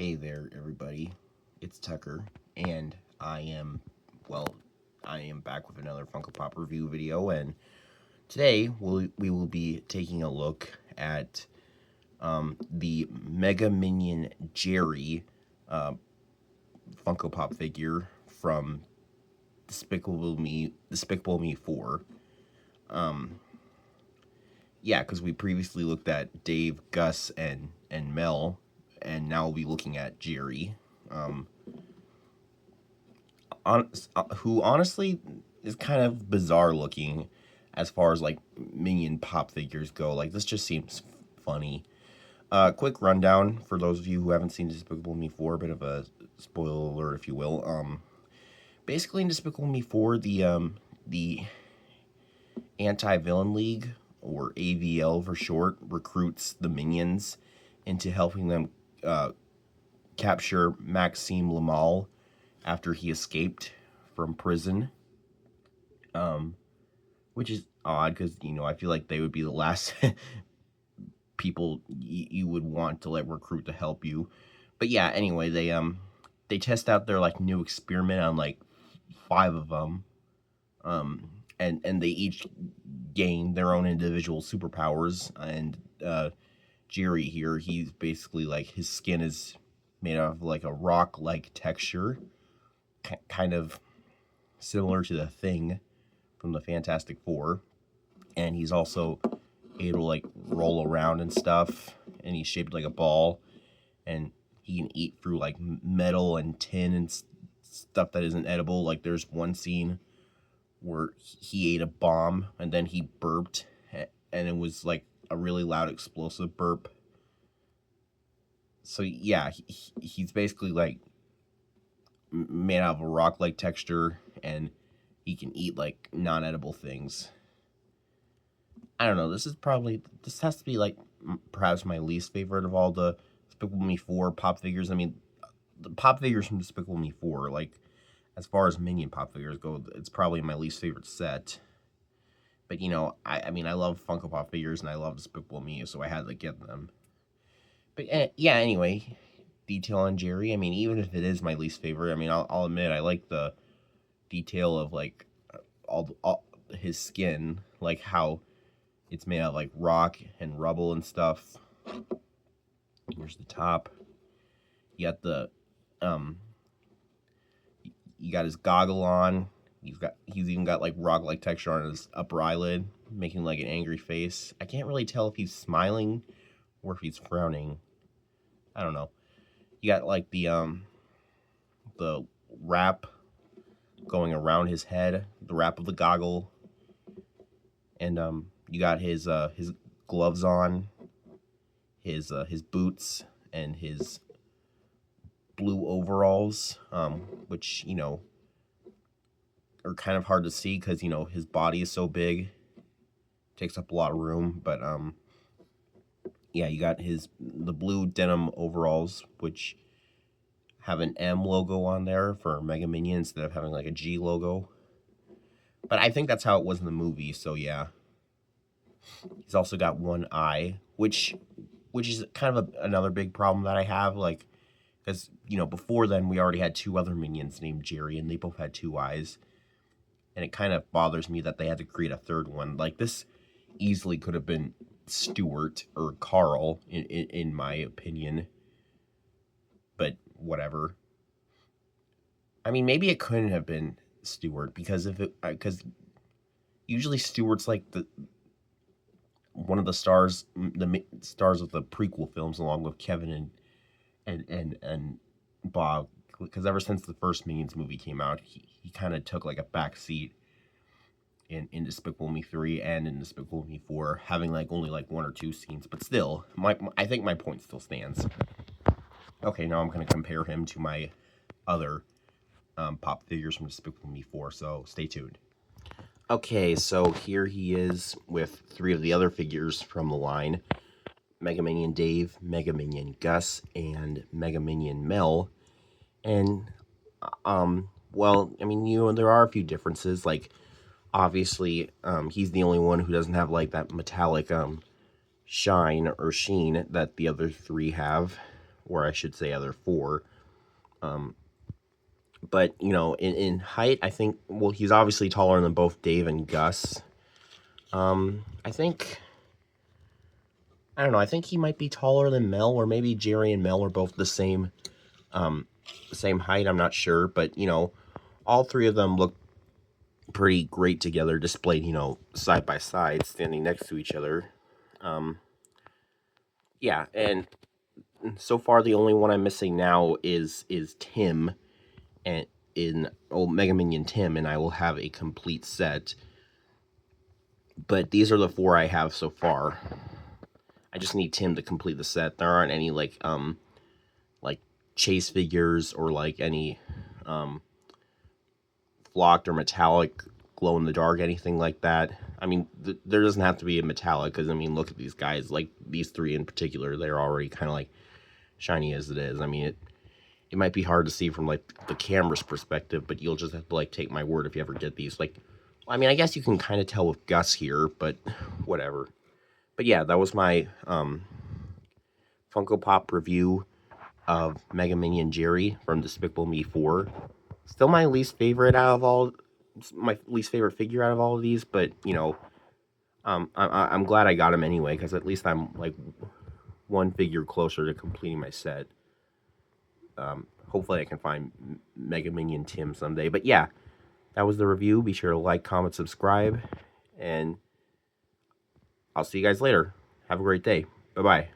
Hey there, everybody. It's Tucker, and I am back with another Funko Pop review video, and today we will be taking a look at the Mega Minion Jerry uh, Funko Pop figure from Despicable Me 4. Yeah, because we previously looked at Dave, Gus, and Mel, and now we'll be looking at Jerry. Um, who honestly is kind of bizarre looking as far as like Minion pop figures go. Like, this just seems funny. Quick rundown for those of you who haven't seen Despicable Me 4, a bit of a spoiler alert, if you will. Basically in Despicable Me 4, the Anti-Villain League, or AVL for short, recruits the Minions into helping them capture Maxime Lamal after he escaped from prison. Which is odd because, I feel like they would be the last people you would want to let recruit to help you. But yeah, anyway, they test out their like new experiment on like 5 of them. And they each gain their own individual superpowers, and Jerry here, he's basically like, his skin is made out of like a rock-like texture, kind of similar to the Thing from the Fantastic Four, and he's also able to like roll around and stuff, and he's shaped like a ball, and he can eat through like metal and tin and stuff that isn't edible. Like, there's one scene where he ate a bomb and then he burped, and it was like a really loud explosive burp. So yeah, he's basically like made out of a rock-like texture, and he can eat like non-edible things. I don't know, this has to be like perhaps my least favorite of all the Despicable Me 4 pop figures. I mean, the pop figures from Despicable Me 4, like, as far as Minion pop figures go, it's probably my least favorite set. But, I mean, I love Funko Pop figures, and I love Despicable Me, so I had to get them. But, yeah, anyway, detail on Jerry. I mean, even if it is my least favorite, I mean, I'll admit, I like the detail of, like, all his skin, like, how it's made out of, like, rock and rubble and stuff. Here's the top. You got the, you got his goggle on. He's even got like rock-like texture on his upper eyelid, making like an angry face. I can't really tell if he's smiling or if he's frowning. I don't know. You got like the wrap going around his head, the wrap of the goggle, and you got his gloves on, his boots, and his blue overalls, which are kind of hard to see because his body is so big, takes up a lot of room. But yeah, you got the blue denim overalls, which have an M logo on there for Mega Minion instead of having like a G logo. But I think that's how it was in the movie, so yeah. He's also got one eye, which is kind of another big problem that I have, like, because before then we already had 2 other Minions named Jerry, and they both had 2 eyes. And it kind of bothers me that they had to create a 3rd one. Like, this easily could have been Stuart or Carl, in my opinion. But whatever. I mean, maybe it couldn't have been Stuart, because because usually Stuart's like one of the stars of the prequel films, along with Kevin and Bob. Because ever since the first Minions movie came out, he kind of took like a back seat in Despicable Me 3 and in Despicable Me 4, having like only like 1 or 2 scenes. But still, I think my point still stands. Okay, now I'm going to compare him to my other pop figures from Despicable Me 4, so stay tuned. Okay, so here he is with 3 of the other figures from the line: Mega Minion Dave, Mega Minion Gus, and Mega Minion Mel. And, well, I mean, there are a few differences. Like, obviously, he's the only one who doesn't have, like, that metallic, shine or sheen that the other 3 have. or I should say other 4. But, you know, in height, I think, well, he's obviously taller than both Dave and Gus. I think, I don't know, I think he might be taller than Mel, or maybe Jerry and Mel are both the same height, I'm not sure. But, you know, all 3 of them look pretty great together, displayed, you know, side by side, standing next to each other. Yeah, and so far the only one I'm missing now is Tim, and in Mega Minion Tim, and I will have a complete set. But these are the 4 I have so far. I just need Tim to complete the set. There aren't any like chase figures, or like any flocked or metallic glow in the dark, anything like that. I mean, there doesn't have to be a metallic, because I mean, look at these guys, like these 3 in particular. They're already kind of like shiny as it is. I mean, it might be hard to see from like the camera's perspective, but you'll just have to like take my word if you ever get these. Like, I mean, I guess you can kind of tell with Gus here, but whatever. But yeah, that was my Funko Pop review of Mega Minion Jerry from Despicable Me 4. Still my least favorite figure out of all of these, but you know, I'm glad I got him anyway, because at least I'm like one figure closer to completing my set. Hopefully I can find Mega Minion Tim someday. But yeah, that was the review. Be sure to like, comment, subscribe, and I'll see you guys later. Have a great day. Bye-bye.